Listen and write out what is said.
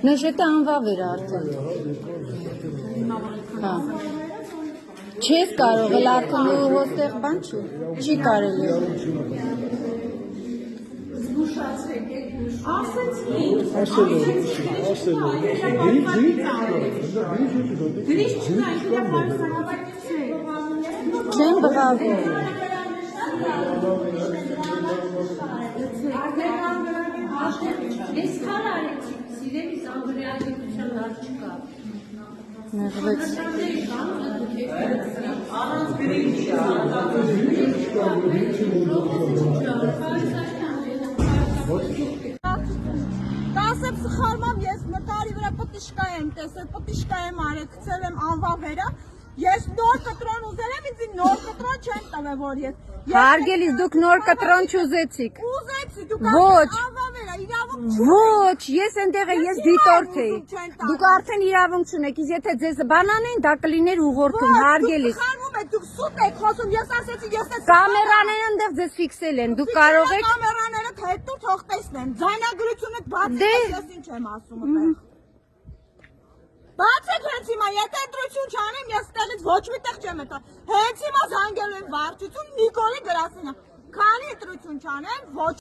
Նշետը անվավ էր արդեն։ Հա։ Չես կարող, էլ արդեն ու հոստեղ բան չի, չի կարելի։ Չեն բղավում։ Նեղվեց։ Կասեմ սխալմամ ես նկարի վրա պտիշկա եմ տեսել, պտիշկա եմ արել, գցել եմ անվա վերա, ես նոր կտրոն ուզել եմ, ինձ նոր կտրոն չեն տվել, որ ես Հարգելիս դուք նոր կտրոն չուզեցիք։ Ուզեցի, դուք Ոչ, անվա վերա, իրավունք ոչ, ես այնտեղ ես դիտորդ էի։ Դուք արդեն իրավունք չունեք, իսկ եթե ձեզ բանանեն, դա կլիներ ուղղորդում, հարգելիս։ Խանում եք, դուք սուտ եք խոսում, ես ասեցի, ես ես Կամերաները այնտեղ ձեզ ֆիքսել են, դուք կարող եք։ Կամերաները հետո թող տեսնեն, ձայնագրությունը բացի ես ինչ եմ ասում այդտեղ։ Բացեք հենց հիմա, եթե ընտրություն չանեմ, ես ստեղից ոչ մի տեղ չեմ էտա։ Հենց հիմա զանգելու եմ վարչություն Նիկոլի Գրասինը։ Քանի ընտրություն չանեմ, ոչ